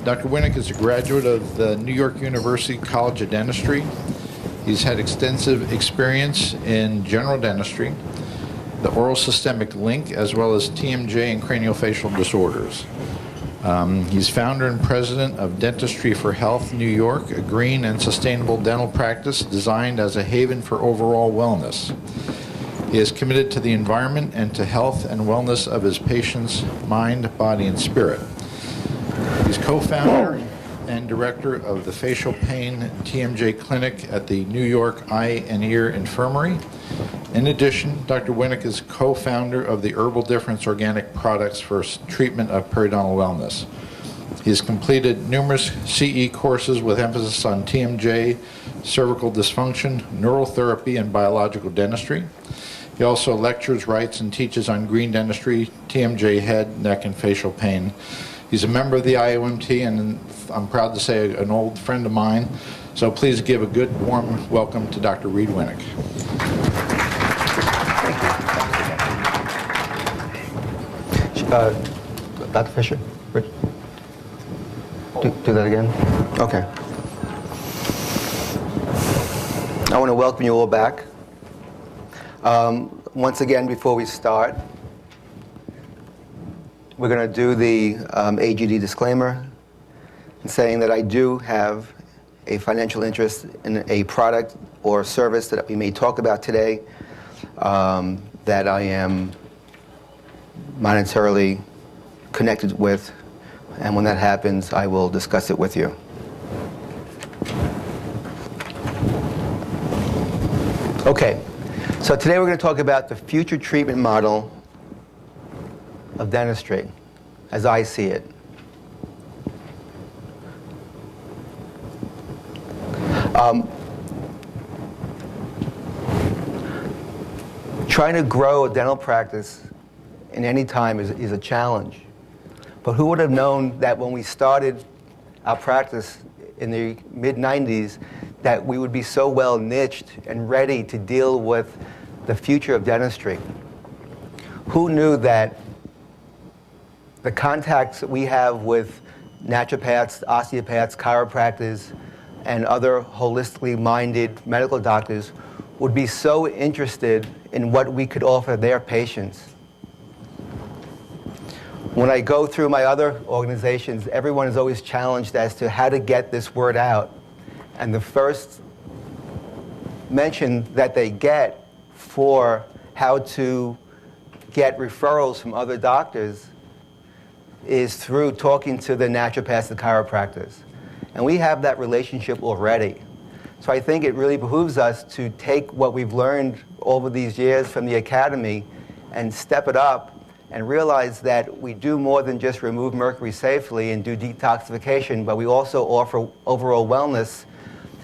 Dr. Winnick is a graduate of the New York University College of Dentistry. He's had extensive experience in general dentistry, the oral systemic link, as well as TMJ and craniofacial disorders. He's founder and president of Dentistry for Health New York, a green and sustainable dental practice designed as a haven for overall wellness. He is committed to the environment and to health and wellness of his patients' mind, body, and spirit. He's co-founder and director of the Facial Pain TMJ Clinic at the New York Eye and Ear Infirmary. In addition, Dr. Winnick is co-founder of the Herbal Difference Organic Products for treatment of periodontal wellness. He has completed numerous CE courses with emphasis on TMJ, cervical dysfunction, neural therapy, and biological dentistry. He also lectures, writes, and teaches on green dentistry, TMJ head, neck, and facial pain. He's a member of the IAOMT, and I'm proud to say an old friend of mine. So please give a good, warm welcome to Dr. Reid Winnick. Dr. Fisher, do that again. Okay. I want to welcome you all back. Once again, before we start, we're going to do the AGD disclaimer, saying that I do have a financial interest in a product or service that we may talk about today that I am monetarily connected with, and when that happens, I will discuss it with you. Okay, so today we're going to talk about the future treatment model of dentistry, as I see it. Trying to grow a dental practice in any time is a challenge. But who would have known that when we started our practice in the mid-90s that we would be so well niched and ready to deal with the future of dentistry? Who knew that the contacts that we have with naturopaths, osteopaths, chiropractors, and other holistically minded medical doctors would be so interested in what we could offer their patients? When I go through my other organizations, everyone is always challenged as to how to get this word out. And the first mention that they get for how to get referrals from other doctors is through talking to the naturopaths and chiropractors. And we have that relationship already. So I think it really behooves us to take what we've learned over these years from the academy and step it up and realize that we do more than just remove mercury safely and do detoxification, but we also offer overall wellness.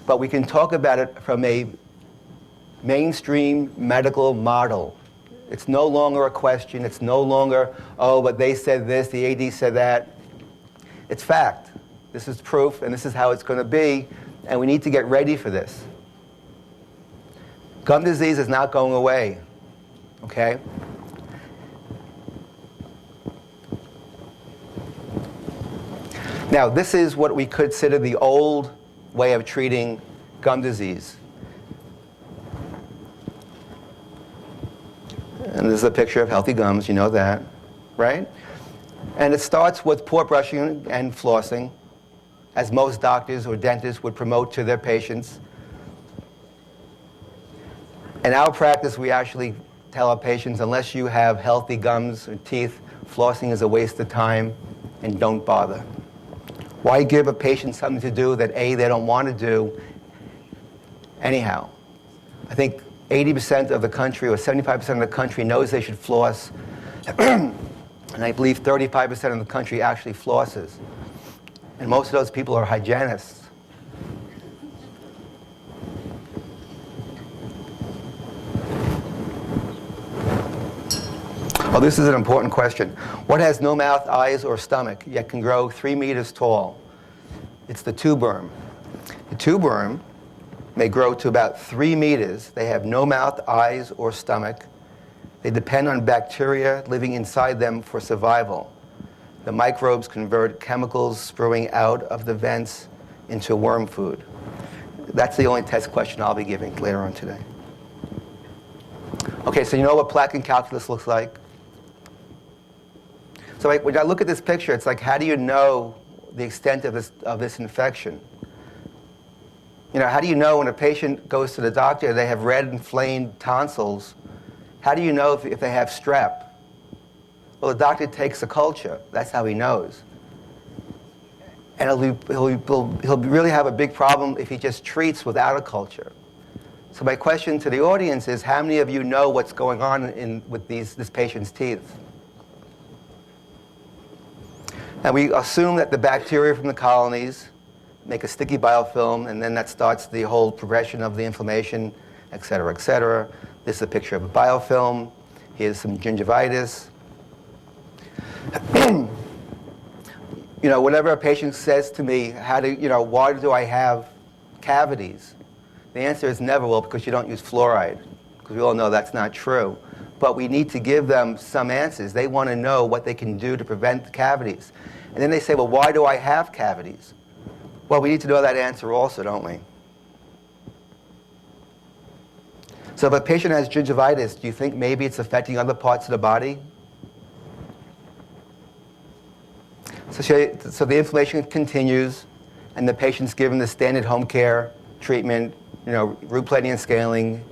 But we can talk about it from a mainstream medical model. It's no longer a question. It's no longer, oh, but they said this, the AD said that. It's fact. This is proof, and this is how it's going to be, and we need to get ready for this. Gum disease is not going away, okay? Now, this is what we consider the old way of treating gum disease. And this is a picture of healthy gums, you know that, right? And it starts with poor brushing and flossing, as most doctors or dentists would promote to their patients. In our practice, we actually tell our patients, unless you have healthy gums or teeth, flossing is a waste of time and don't bother. Why give a patient something to do that A, they don't want to do anyhow? I think 80% of the country or 75% of the country knows they should floss, and I believe 35% of the country actually flosses. And most of those people are hygienists. Oh, this is an important question. What has no mouth, eyes, or stomach, yet can grow 3 meters tall? It's the tube worm. The tube worm may grow to about 3 meters. They have no mouth, eyes, or stomach. They depend on bacteria living inside them for survival. The microbes convert chemicals spewing out of the vents into worm food. That's the only test question I'll be giving later on today. Okay, so you know what plaque and calculus looks like? So like, when I look at this picture, it's like, how do you know the extent of this infection? You know, how do you know when a patient goes to the doctor, they have red inflamed tonsils, how do you know if they have strep? Well, the doctor takes a culture. That's how he knows. And he'll really have a big problem if he just treats without a culture. So my question to the audience is, how many of you know what's going on with this patient's teeth? And we assume that the bacteria from the colonies make a sticky biofilm, and then that starts the whole progression of the inflammation, et cetera, et cetera. This is a picture of a biofilm. Here's some gingivitis. You know, whenever a patient says to me, why do I have cavities? The answer is never, well, because you don't use fluoride, because we all know that's not true. But we need to give them some answers. They want to know what they can do to prevent the cavities. And then they say, well, why do I have cavities? Well, we need to know that answer also, don't we? So if a patient has gingivitis, do you think maybe it's affecting other parts of the body? So the inflammation continues, and the patient's given the standard home care treatment, root planing and scaling,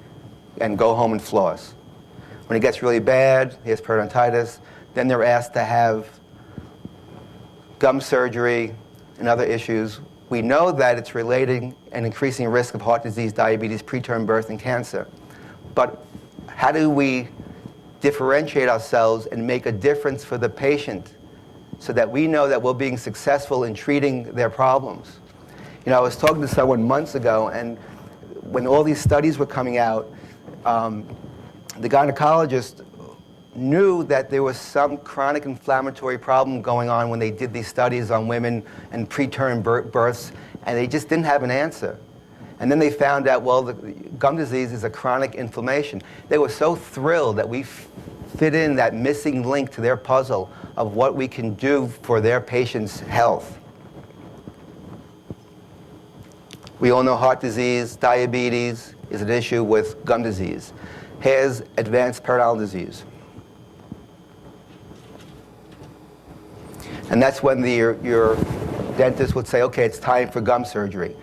and go home and floss. When it gets really bad, he has periodontitis, then they're asked to have gum surgery and other issues. We know that it's relating and increasing risk of heart disease, diabetes, preterm birth, and cancer. But how do we differentiate ourselves and make a difference for the patient so that we know that we're being successful in treating their problems? I was talking to someone months ago, and when all these studies were coming out, the gynecologist knew that there was some chronic inflammatory problem going on when they did these studies on women and preterm births, and they just didn't have an answer. And then they found out, well, the gum disease is a chronic inflammation. They were so thrilled that we fit in that missing link to their puzzle of what we can do for their patient's health. We all know heart disease, diabetes is an issue with gum disease. Here's advanced periodontal disease. And that's when your dentist would say, okay, it's time for gum surgery.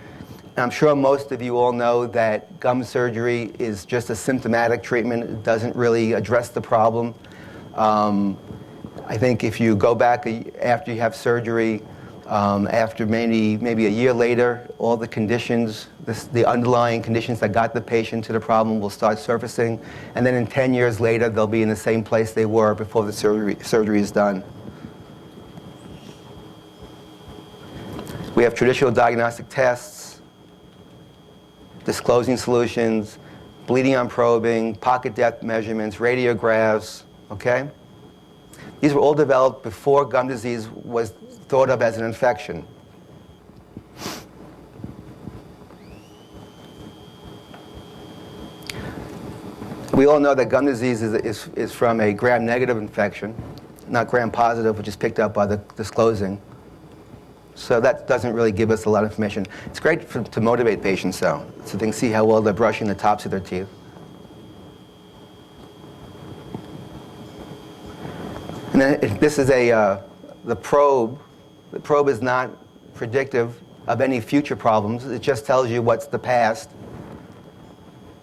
And I'm sure most of you all know that gum surgery is just a symptomatic treatment. It doesn't really address the problem. I think if you go back after you have surgery, after maybe a year later, all the conditions, the underlying conditions that got the patient to the problem will start surfacing. And then in 10 years later, they'll be in the same place they were before the surgery is done. We have traditional diagnostic tests, disclosing solutions, bleeding on probing, pocket depth measurements, radiographs, okay? These were all developed before gum disease was thought of as an infection. We all know that gum disease is from a gram-negative infection, not gram-positive, which is picked up by the disclosing. So that doesn't really give us a lot of information. It's great to motivate patients, though, so they can see how well they're brushing the tops of their teeth. And then this is the probe. The probe is not predictive of any future problems. It just tells you what's the past.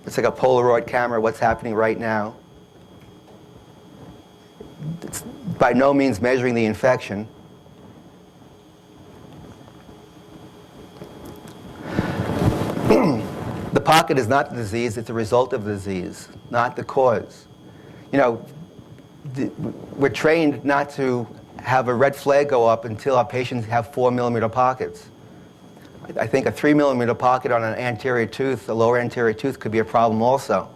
It's like a Polaroid camera, what's happening right now. It's by no means measuring the infection. The pocket is not the disease, it's a result of the disease, not the cause. We're trained not to have a red flag go up until our patients have 4-millimeter pockets. I think a 3-millimeter pocket on an anterior tooth, a lower anterior tooth, could be a problem also.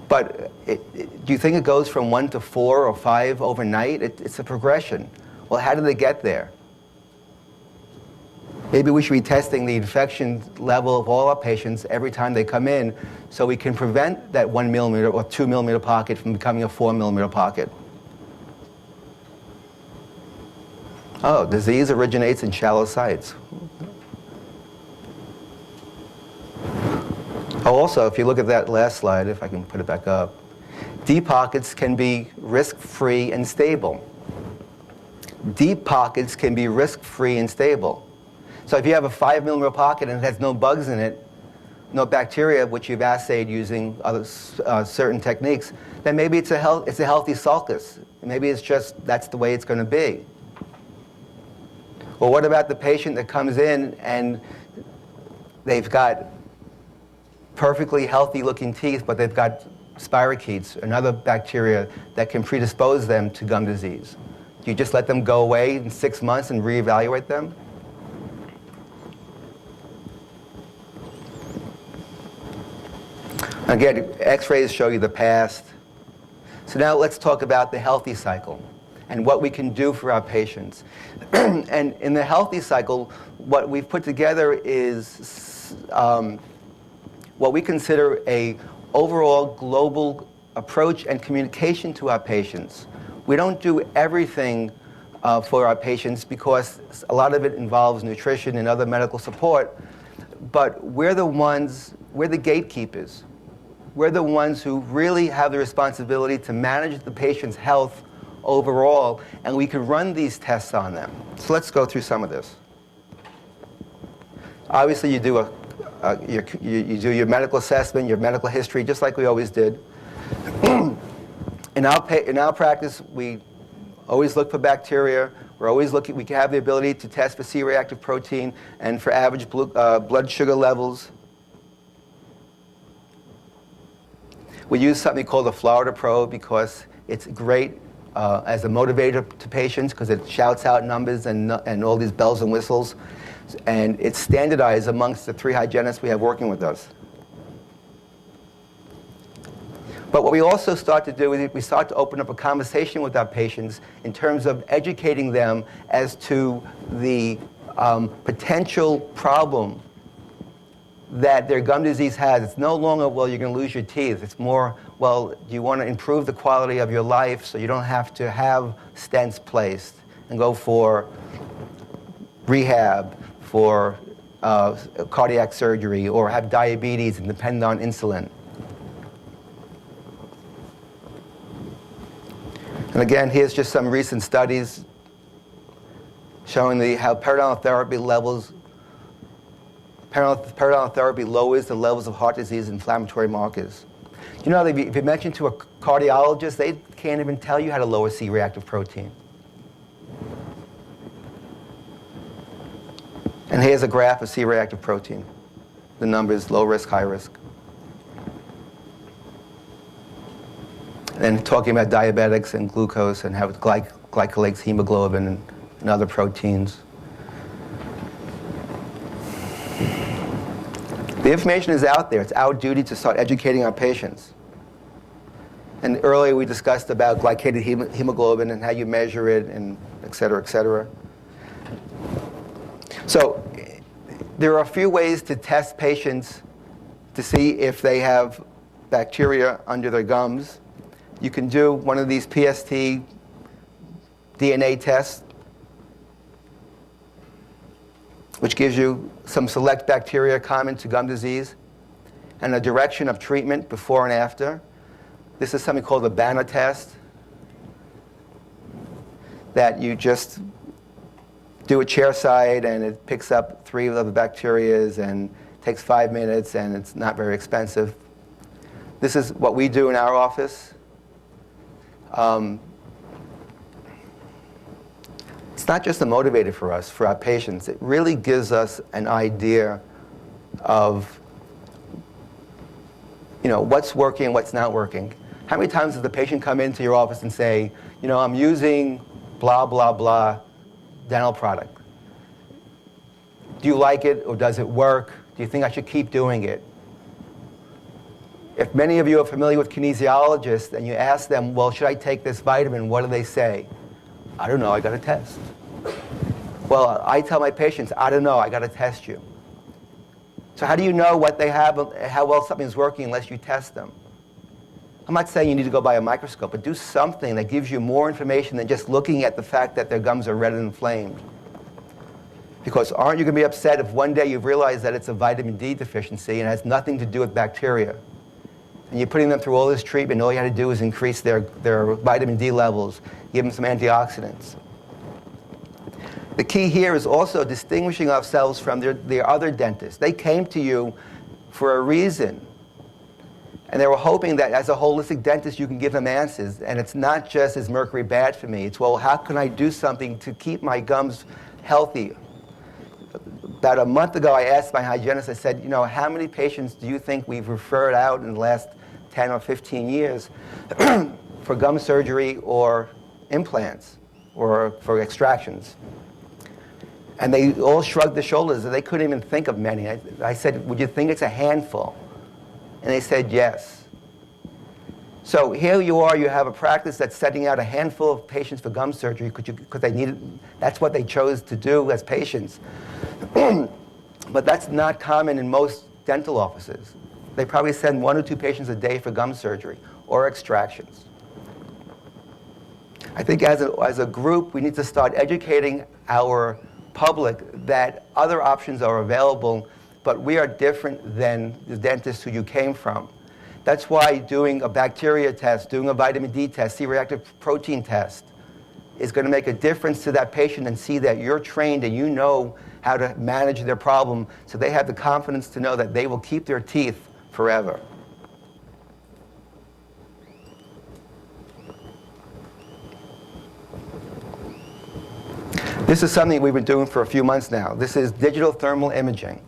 But do you think it goes from 1 to 4 or 5 overnight? It's a progression. Well, how did they get there? Maybe we should be testing the infection level of all our patients every time they come in so we can prevent that 1-millimeter or 2-millimeter pocket from becoming a 4-millimeter pocket. Oh, disease originates in shallow sites. Oh, also, if you look at that last slide, if I can put it back up, deep pockets can be risk-free and stable. Deep pockets can be risk-free and stable. So if you have a 5 millimeter pocket and it has no bugs in it, no bacteria, which you've assayed using other, certain techniques, then maybe it's a healthy sulcus. Maybe it's just that's the way it's going to be. Well, what about the patient that comes in and they've got perfectly healthy looking teeth, but they've got spirochetes, another bacteria that can predispose them to gum disease? Do you just let them go away in 6 months and reevaluate them? Again, x-rays show you the past. So now let's talk about the healthy cycle and what we can do for our patients. And in the healthy cycle, what we've put together is what we consider a overall global approach and communication to our patients. We don't do everything for our patients because a lot of it involves nutrition and other medical support, but we're the gatekeepers. We're the ones who really have the responsibility to manage the patient's health overall, and we can run these tests on them. So let's go through some of this. Obviously, you do you do your medical assessment, your medical history, just like we always did. In our practice, we always look for bacteria. We're always looking. We have the ability to test for C-reactive protein and for average blood sugar levels. We use something called the Florida probe because it's great as a motivator to patients because it shouts out numbers and all these bells and whistles. And it's standardized amongst the 3 hygienists we have working with us. But what we also start to do is we start to open up a conversation with our patients in terms of educating them as to the potential problem that their gum disease has. It's no longer, well, you're going to lose your teeth. It's more, well, do you want to improve the quality of your life so you don't have to have stents placed and go for rehab, for cardiac surgery, or have diabetes and depend on insulin. And again, here's just some recent studies showing how periodontal therapy lowers the levels of heart disease inflammatory markers. You know, if you mention to a cardiologist, they can't even tell you how to lower C-reactive protein. And here's a graph of C-reactive protein. The numbers, low risk, high risk. And talking about diabetics and glucose and how it glycolates hemoglobin and other proteins. The information is out there. It's our duty to start educating our patients. And earlier we discussed about glycated hemoglobin and how you measure it and et cetera, et cetera. So there are a few ways to test patients to see if they have bacteria under their gums. You can do one of these PST DNA tests, which gives you some select bacteria common to gum disease and a direction of treatment before and after. This is something called the Banner test, that you just do a chair side and it picks up 3 of the bacterias and takes 5 minutes and it's not very expensive. This is what we do in our office. It's not just a motivator for us, for our patients. It really gives us an idea of, you know, what's working and what's not working. How many times does the patient come into your office and say, you know, I'm using blah, blah, blah dental product. Do you like it or does it work? Do you think I should keep doing it? If many of you are familiar with kinesiologists and you ask them, well, should I take this vitamin? What do they say? I don't know, I got to test. Well, I tell my patients, I don't know, I got to test you. So how do you know what they have, how well something's working unless you test them? I'm not saying you need to go buy a microscope, but do something that gives you more information than just looking at the fact that their gums are red and inflamed. Because aren't you going to be upset if one day you realize that it's a vitamin D deficiency and it has nothing to do with bacteria? And you're putting them through all this treatment, and all you had to do is increase their vitamin D levels, give them some antioxidants. The key here is also distinguishing ourselves from their other dentists. They came to you for a reason. And they were hoping that as a holistic dentist, you can give them answers. And it's not just, is mercury bad for me? It's, well, how can I do something to keep my gums healthy? About a month ago, I asked my hygienist, I said, you know, how many patients do you think we've referred out in the last 10 or 15 years for gum surgery or implants or for extractions? And they all shrugged their shoulders. They couldn't even think of many. I said, would you think it's a handful? And they said yes. So here you are, you have a practice that's setting out a handful of patients for gum surgery because they needed, that's what they chose to do as patients. But that's not common in most dental offices. They probably send 1 or 2 patients a day for gum surgery or extractions. I think as a group, we need to start educating our public that other options are available, but we are different than the dentist who you came from. That's why doing a bacteria test, doing a vitamin D test, C-reactive protein test is going to make a difference to that patient and see that you're trained and you know how to manage their problem, so they have the confidence to know that they will keep their teeth forever. This is something we've been doing for a few months now. This is digital thermal imaging.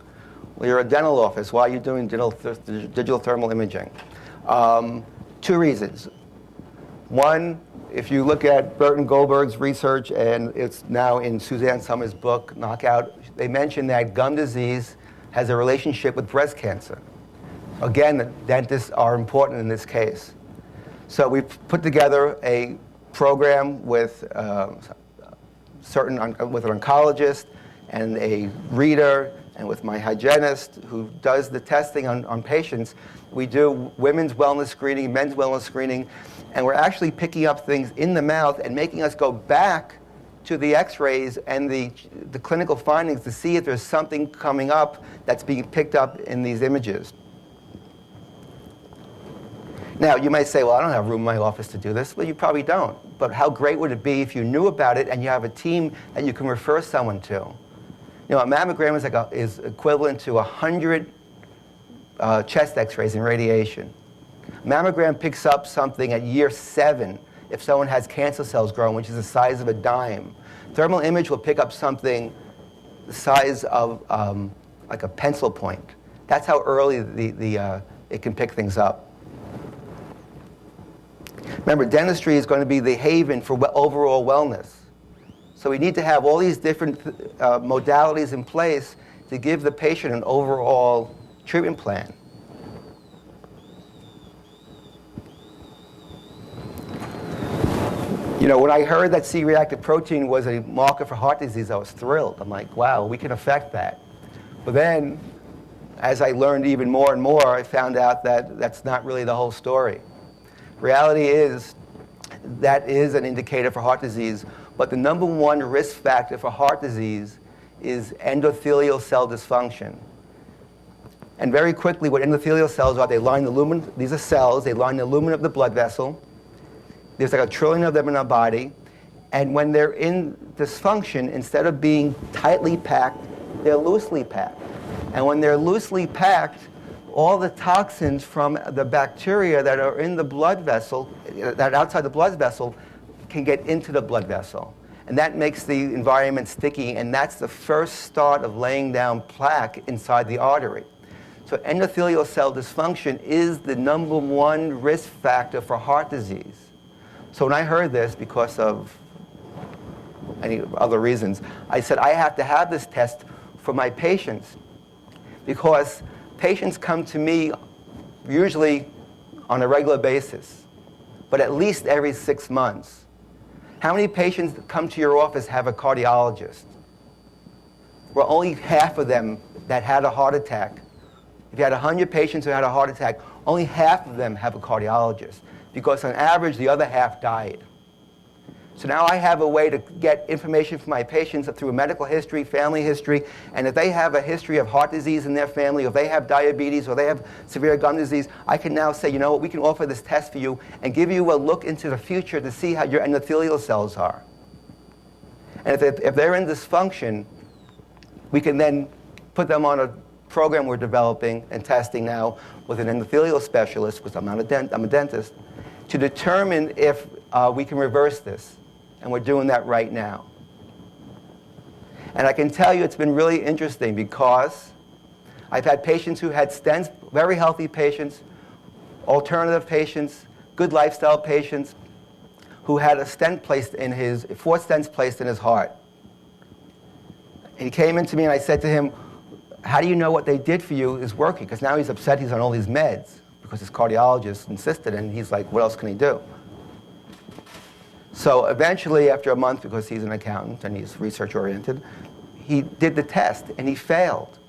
Well, you're a dental office. Why are you doing digital thermal imaging? 2 reasons. One, if you look at Burton Goldberg's research, and it's now in Suzanne Summers' book, Knockout, they mention that gum disease has a relationship with breast cancer. Again, the dentists are important in this case. So we've put together a program with with an oncologist and a reader and with my hygienist who does the testing on patients. We do women's wellness screening, men's wellness screening, and we're actually picking up things in the mouth and making us go back to the x-rays and the clinical findings to see if there's something coming up that's being picked up in these images. Now, you might say, well, I don't have room in my office to do this. Well, you probably don't. But how great would it be if you knew about it and you have a team that you can refer someone to? You know, a mammogram is equivalent to 100 chest x-rays and radiation. A mammogram picks up something at year 7 if someone has cancer cells growing, which is the size of a dime. Thermal image will pick up something the size of like a pencil point. That's how early it can pick things up. Remember, dentistry is going to be the haven for overall wellness. So we need to have all these different modalities in place to give the patient an overall treatment plan. You know, when I heard that C-reactive protein was a marker for heart disease, I was thrilled. I'm like, wow, we can affect that. But then, as I learned even more and more, I found out that that's not really the whole story. Reality is, that is an indicator for heart disease, but the #1 risk factor for heart disease is endothelial cell dysfunction. And very quickly, what endothelial cells are, they line the lumen, these are cells, they line the lumen of the blood vessel. There's like 1 trillion of them in our body. And when they're in dysfunction, instead of being tightly packed, they're loosely packed. And when they're loosely packed, all the toxins from the bacteria that are in the blood vessel, that are outside the blood vessel, can get into the blood vessel. And that makes the environment sticky, and that's the first start of laying down plaque inside the artery. So endothelial cell dysfunction is the #1 risk factor for heart disease. So when I heard this, because of any other reasons, I said, I have to have this test for my patients, because patients come to me usually on a regular basis, but at least every 6 months. How many patients that come to your office have a cardiologist? Well, only half of them that had a heart attack. If you had 100 patients who had a heart attack, only half of them have a cardiologist. because on average the other half died. So now I have a way to get information from my patients through a medical history, family history, and if they have a history of heart disease in their family, or if they have diabetes, or they have severe gum disease, I can now say, you know what, we can offer this test for you and give you a look into the future to see how your endothelial cells are. And if they're in dysfunction, we can then put them on a program we're developing and testing now with an endothelial specialist, because I'm a dentist, to determine if we can reverse this. And we're doing that right now. And I can tell you it's been really interesting, because I've had patients who had stents, very healthy patients, alternative patients, good lifestyle patients, who had a stent placed in his, 4 stents placed in his heart. And he came into me and I said to him, how do you know what they did for you is working? Because now he's upset he's on all these meds, because his cardiologist insisted, and he's like, what else can he do? So eventually, after a month, because he's an accountant and he's research-oriented, he did the test, and he failed.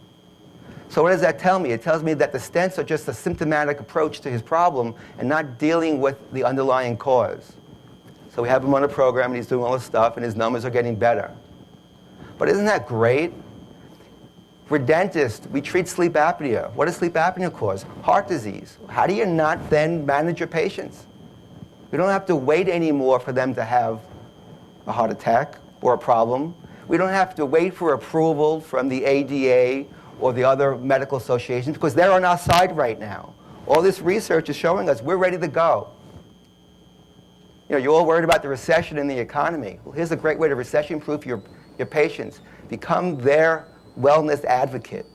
So what does that tell me? It tells me that the stents are just a symptomatic approach to his problem and not dealing with the underlying cause. So we have him on a program, and he's doing all this stuff, and his numbers are getting better. But isn't that great? For dentists, we treat sleep apnea. What does sleep apnea cause? Heart disease. How do you not then manage your patients? We don't have to wait anymore for them to have a heart attack or a problem. We don't have to wait for approval from the ADA or the other medical associations, because they're on our side right now. All this research is showing us we're ready to go. You know, you're all worried about the recession in the economy. Well, here's a great way to recession-proof your patients. Become their wellness advocate.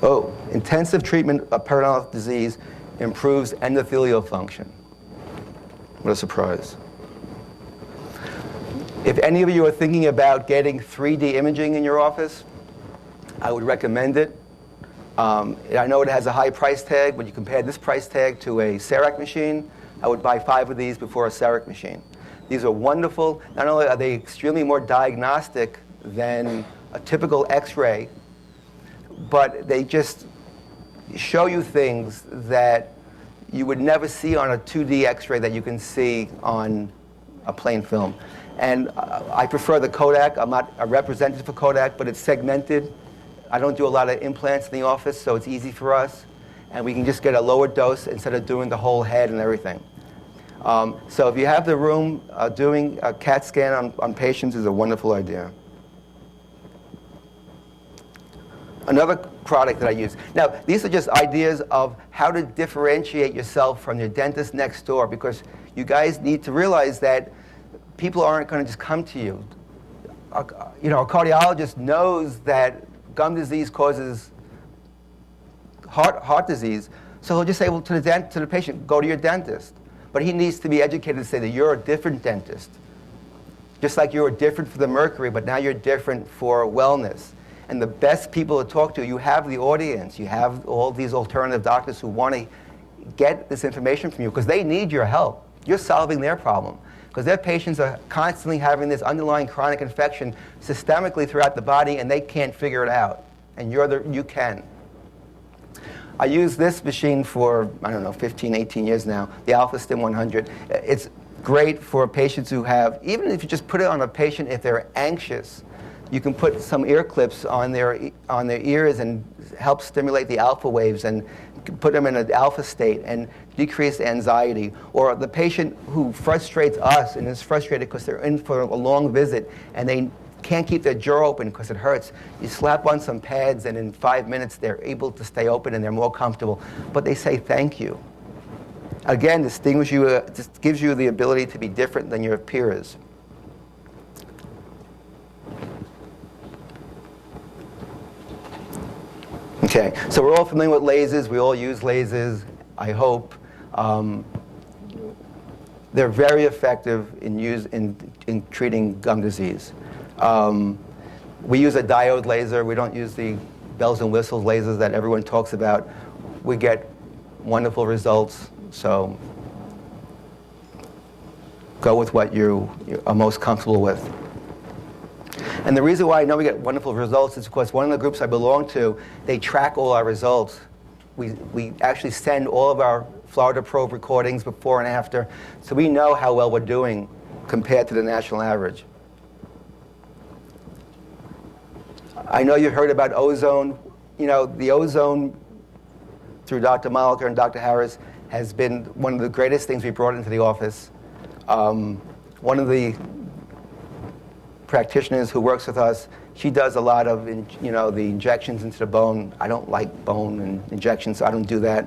Oh, intensive treatment of periodontal disease improves endothelial function. What a surprise. If any of you are thinking about getting 3D imaging in your office, I would recommend it. I know it has a high price tag. When you compare this price tag to a CEREC machine, I would buy 5 of these before a CEREC machine. These are wonderful. Not only are they extremely more diagnostic than a typical X-ray, but they just show you things that you would never see on a 2D X-ray that you can see on a plain film. And I prefer the Kodak. I'm not a representative for Kodak, but it's segmented. I don't do a lot of implants in the office, so it's easy for us. And we can just get a lower dose instead of doing the whole head and everything. So if you have the room, doing a CAT scan on patients is a wonderful idea. Another product that I use. Now, these are just ideas of how to differentiate yourself from your dentist next door, because you guys need to realize that people aren't going to just come to you. A cardiologist knows that gum disease causes heart disease, so he'll just say, well, to the patient, go to your dentist. But he needs to be educated to say that you're a different dentist. Just like you were different for the mercury, but now you're different for wellness. And the best people to talk to, you have the audience. You have all these alternative doctors who want to get this information from you because they need your help. You're solving their problem. Because their patients are constantly having this underlying chronic infection systemically throughout the body, and they can't figure it out. And you can. I use this machine for, 15, 18 years now, the AlphaStim 100. It's great for patients who have, even if you just put it on a patient if they're anxious, you can put some ear clips on their ears and help stimulate the alpha waves and put them in an alpha state and decrease anxiety. Or the patient who frustrates us and is frustrated because they're in for a long visit and they can't keep their jaw open because it hurts. You slap on some pads and in 5 minutes they're able to stay open and they're more comfortable. But they say thank you. Again, just gives you the ability to be different than your peers. Okay, so we're all familiar with lasers. We all use lasers, I hope. They're very effective in treating gum disease. We use a diode laser. We don't use the bells and whistles lasers that everyone talks about. We get wonderful results, so go with what you are most comfortable with. And the reason why I know we get wonderful results is because one of the groups I belong to, they track all our results. We actually send all of our Florida probe recordings before and after, so we know how well we're doing compared to the national average. I know you heard about ozone. You know, the ozone through Dr. Malocclusion and Dr. Harris has been one of the greatest things we brought into the office. One of the practitioners who works with us, she does a lot of, the injections into the bone. I don't like bone and injections, so I don't do that.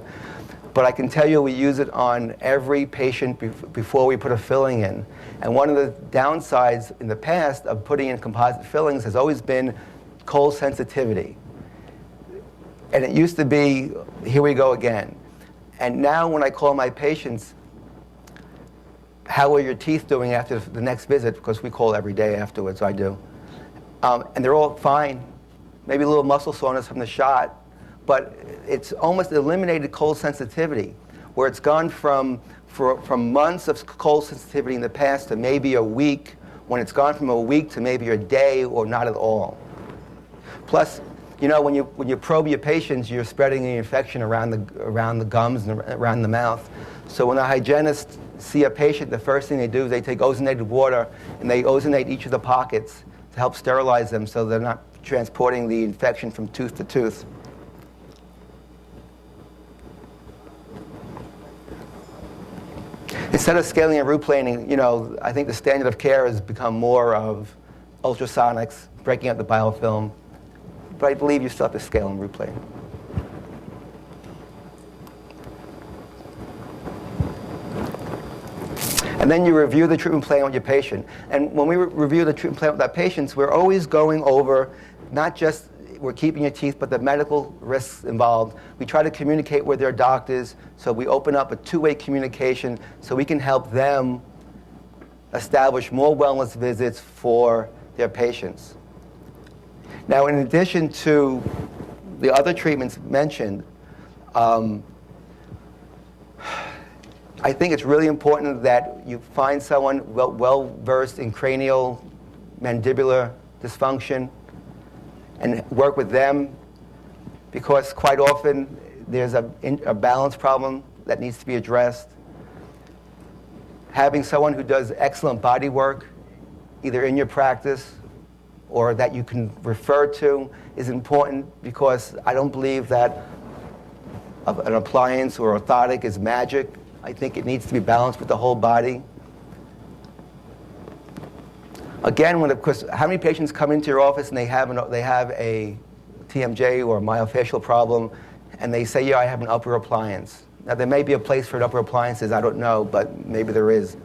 But I can tell you we use it on every patient before we put a filling in. And one of the downsides in the past of putting in composite fillings has always been cold sensitivity. And it used to be, here we go again. And now when I call my patients, how are your teeth doing after the next visit? Because we call every day afterwards, I do. And they're all fine. Maybe a little muscle soreness from the shot, but it's almost eliminated cold sensitivity, where it's gone from months of cold sensitivity in the past to maybe a week, when it's gone from a week to maybe a day or not at all. Plus, when you probe your patients, you're spreading the infection around the gums and around the mouth. So when a hygienist see a patient, the first thing they do is they take ozonated water and they ozonate each of the pockets to help sterilize them so they're not transporting the infection from tooth to tooth. Instead of scaling and root planing, I think the standard of care has become more of ultrasonics, breaking up the biofilm. But I believe you still have to scale and root plane. And then you review the treatment plan with your patient. And when we review the treatment plan with our patients, we're always going over not just we're keeping your teeth, but the medical risks involved. We try to communicate with their doctors, so we open up a two-way communication so we can help them establish more wellness visits for their patients. Now, in addition to the other treatments mentioned, I think it's really important that you find someone well-versed in cranial mandibular dysfunction and work with them, because quite often there's a balance problem that needs to be addressed. Having someone who does excellent body work, either in your practice or that you can refer to, is important, because I don't believe that an appliance or orthotic is magic. I think it needs to be balanced with the whole body. Again, of course, how many patients come into your office and they have a TMJ or a myofascial problem, and they say, yeah, I have an upper appliance. Now, there may be a place for upper appliances, I don't know, but maybe there is.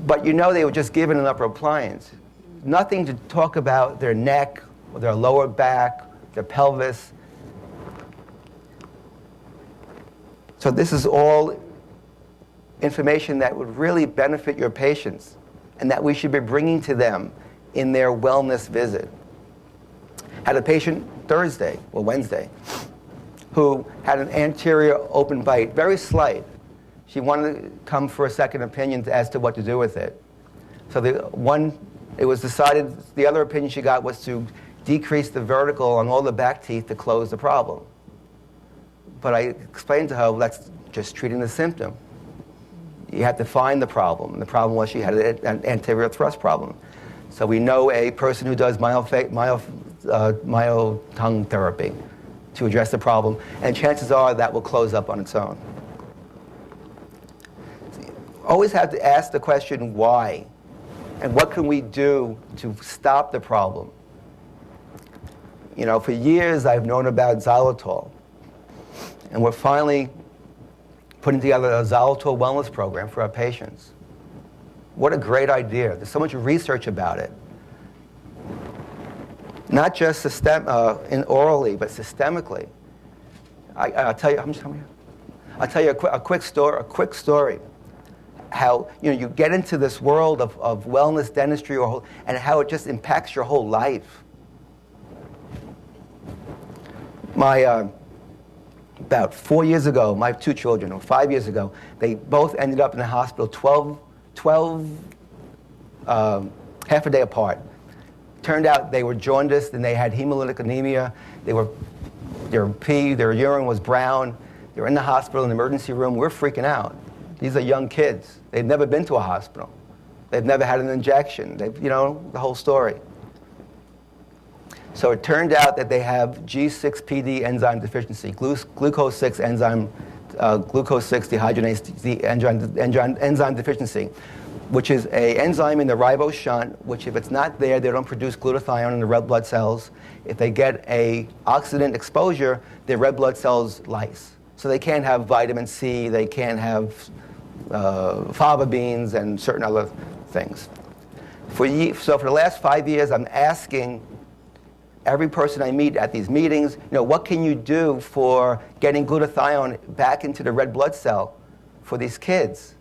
But they were just given an upper appliance. Nothing to talk about their neck, or their lower back, their pelvis. So this is all information that would really benefit your patients and that we should be bringing to them in their wellness visit. Had a patient Thursday or Wednesday who had an anterior open bite, very slight. She wanted to come for a second opinion as to what to do with it. So it was decided, the other opinion she got was to decrease the vertical on all the back teeth to close the problem. But I explained to her, well, that's just treating the symptom. You have to find the problem. And the problem was she had an anterior thrust problem. So we know a person who does myo-tongue therapy to address the problem, and chances are that will close up on its own. Always have to ask the question, why? And what can we do to stop the problem? For years I've known about xylitol. And we're finally putting together a xylitol wellness program for our patients. What a great idea. There's so much research about it. Not just orally, but systemically. I'll tell you, how much time we have? I'll tell you a quick story. How you get into this world of wellness dentistry and how it just impacts your whole life. About 4 years ago, my 2 children, or 5 years ago, they both ended up in the hospital 12 half a day apart. Turned out they were jaundiced and they had hemolytic anemia. Their urine was brown. They were in the hospital in the emergency room. We're freaking out. These are young kids. They've never been to a hospital. They've never had an injection. The whole story. So it turned out that they have G6PD enzyme deficiency, glucose 6 enzyme, glucose 6 dehydrogenase enzyme deficiency, which is an enzyme in the ribose shunt, which if it's not there, they don't produce glutathione in the red blood cells. If they get a oxidant exposure, their red blood cells lyse. So they can't have vitamin C, they can't have fava beans and certain other things. So for the last 5 years, I'm asking every person I meet at these meetings, what can you do for getting glutathione back into the red blood cell for these kids?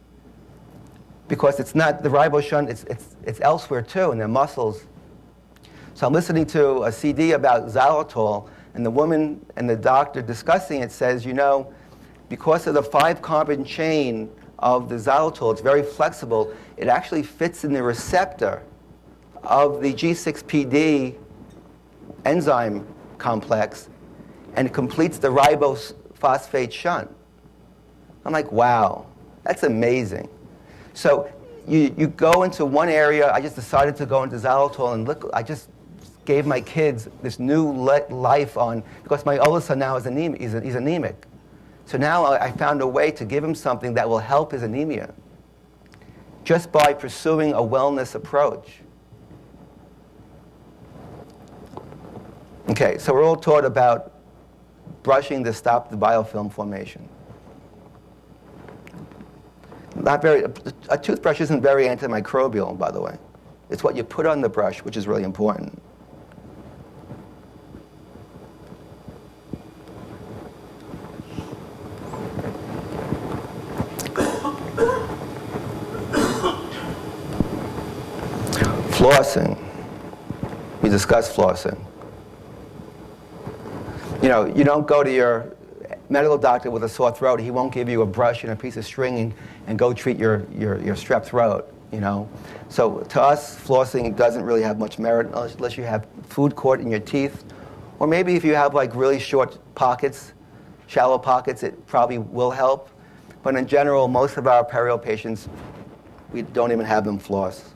Because it's not the ribose shunt, it's elsewhere too, in their muscles. So I'm listening to a CD about xylitol, and the woman and the doctor discussing it says, because of the 5-carbon chain of the xylitol, it's very flexible, it actually fits in the receptor of the G6PD enzyme complex, and it completes the ribose phosphate shunt. I'm like, wow, that's amazing. So you go into one area. I just decided to go into xylitol, and look, I just gave my kids this new life on, because my oldest son now is anemic. He's anemic. So now I found a way to give him something that will help his anemia, just by pursuing a wellness approach. Okay, so we're all taught about brushing to stop the biofilm formation. A toothbrush isn't very antimicrobial, by the way. It's what you put on the brush, which is really important. Flossing. We discussed flossing. You don't go to your medical doctor with a sore throat. He won't give you a brush and a piece of string and go treat your strep throat, So to us, flossing doesn't really have much merit unless you have food caught in your teeth. Or maybe if you have really short pockets, shallow pockets, it probably will help. But in general, most of our perio patients, we don't even have them floss.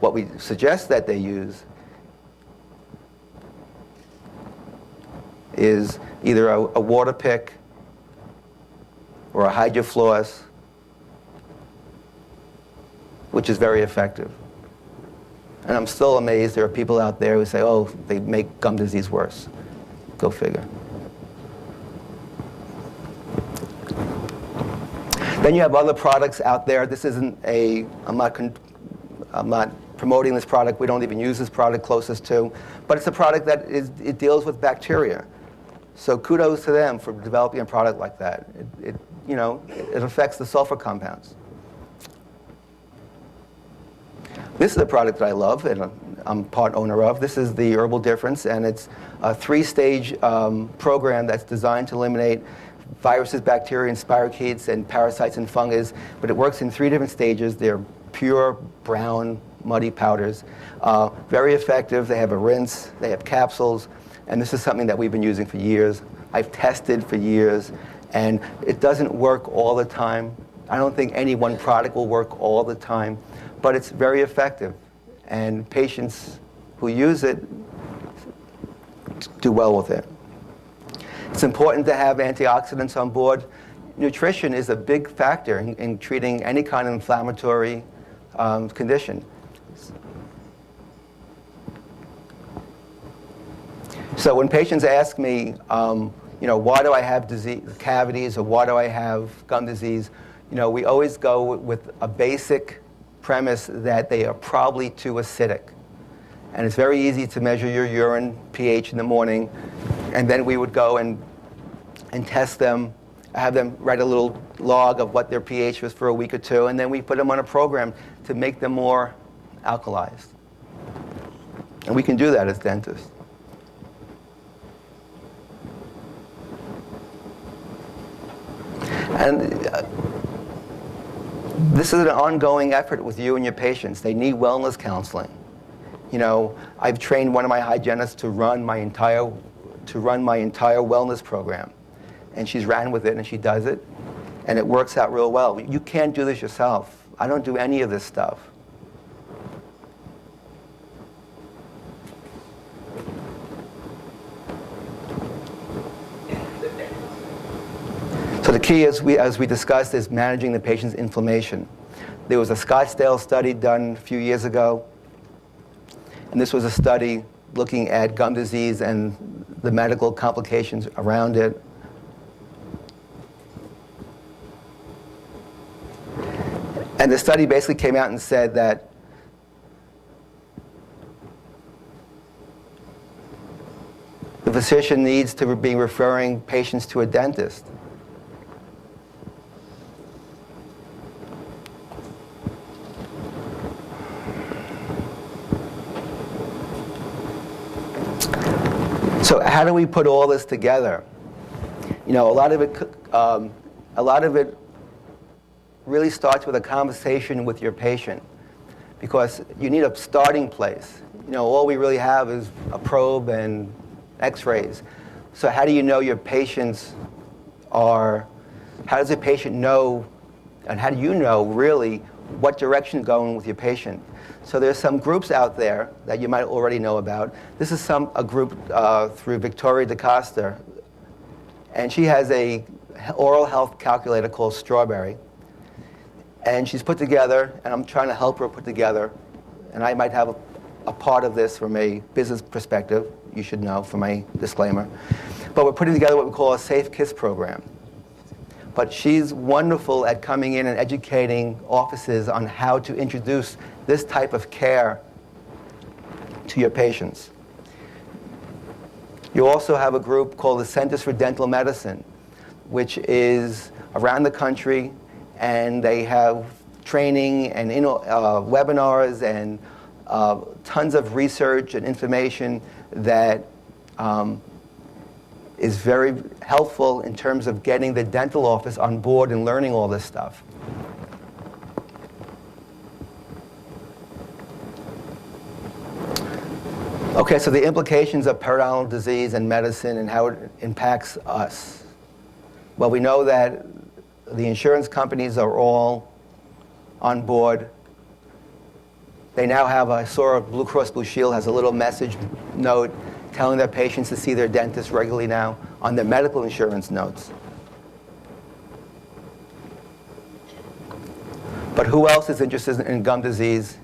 What we suggest that they use is either a water pick or a hydrofloss, which is very effective. And I'm still amazed there are people out there who say, oh, they make gum disease worse. Go figure. Then you have other products out there. This isn't I'm not promoting this product. We don't even use this product closest to. But it's a product that it deals with bacteria. So kudos to them for developing a product like that. It affects the sulfur compounds. This is a product that I love, and I'm part owner of. This is the Herbal Difference, and it's a 3-stage program that's designed to eliminate viruses, bacteria, and spirochetes, and parasites and fungus. But it works in 3 different stages. They're pure, brown, muddy powders. Very effective. They have a rinse. They have capsules. And this is something that we've been using for years. I've tested for years, and it doesn't work all the time. I don't think any one product will work all the time, but it's very effective. And patients who use it do well with it. It's important to have antioxidants on board. Nutrition is a big factor in treating any kind of inflammatory condition. So when patients ask me, why do I have cavities, or why do I have gum disease, we always go with a basic premise that they are probably too acidic. And it's very easy to measure your urine pH in the morning, and then we would go and test them, have them write a little log of what their pH was for a week or 2, and then we put them on a program to make them more alkalized. And we can do that as dentists. And this is an ongoing effort with you and your patients. They need wellness counseling. You know, I've trained one of my hygienists to run my entire wellness program, and she's ran with it and she does it, and it works out real well. You can't do this yourself. I don't do any of this stuff. So the key is, as we discussed, is managing the patient's inflammation. There was a Scottsdale study done a few years ago, and this was a study looking at gum disease and the medical complications around it. And the study basically came out and said that the physician needs to be referring patients to a dentist. So how do we put all this together? You know, a lot of it really starts with a conversation with your patient, because you need a starting place. You know, all we really have is a probe and x-rays. So how do you know your patients are, how does a patient know, and how do you know really what direction going with your patient? So there's some groups out there that you might already know about. This is a group through Victoria DaCosta, and she has a oral health calculator called Strawberry. And she's put together, and I'm trying to help her put together, and I might have a part of this from a business perspective, you should know from my disclaimer. But we're putting together what we call a Safe Kiss program. But she's wonderful at coming in and educating offices on how to introduce this type of care to your patients. You also have a group called the Centers for Dental Medicine, which is around the country, and they have training and webinars and tons of research and information that is very helpful in terms of getting the dental office on board and learning all this stuff. Okay, so the implications of periodontal disease and medicine and how it impacts us. Well, we know that the insurance companies are all on board. They now have, I saw Blue Cross Blue Shield has a little message note telling their patients to see their dentist regularly now on their medical insurance notes. But who else is interested in gum disease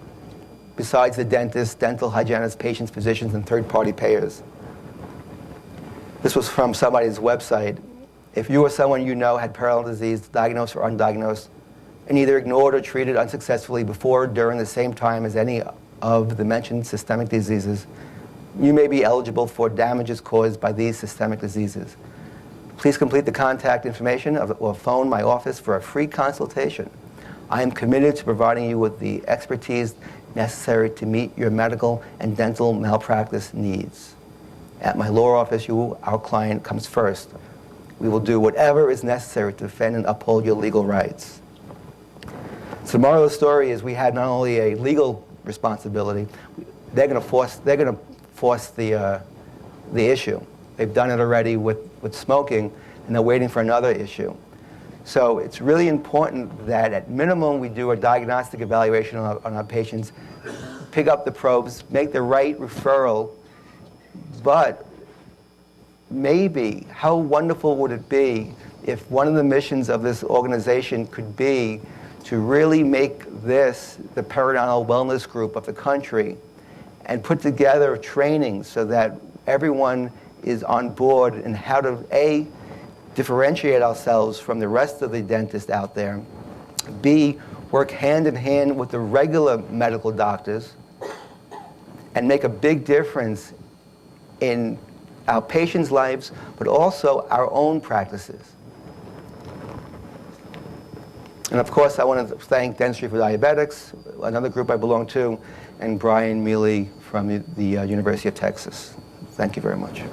besides the dentists, dental hygienists, patients, physicians, and third-party payers? This was from somebody's website. If you or someone you know had periodontal disease, diagnosed or undiagnosed, and either ignored or treated unsuccessfully before or during the same time as any of the mentioned systemic diseases, you may be eligible for damages caused by these systemic diseases. Please complete the contact information or phone my office for a free consultation. I am committed to providing you with the expertise necessary to meet your medical and dental malpractice needs. At my law office, you, our client, comes first. We will do whatever is necessary to defend and uphold your legal rights. So the moral of the story is we had not only a legal responsibility, they're going to force the issue. They've done it already with smoking, and they're waiting for another issue. So it's really important that at minimum we do a diagnostic evaluation on our patients, pick up the probes, make the right referral, but maybe, how wonderful would it be if one of the missions of this organization could be to really make this the periodontal wellness group of the country and put together training so that everyone is on board in how to, A, differentiate ourselves from the rest of the dentists out there, B, work hand in hand with the regular medical doctors and make a big difference in our patients' lives, but also our own practices. And of course, I want to thank Dentistry for Diabetics, another group I belong to, and Brian Mealy from the University of Texas. Thank you very much.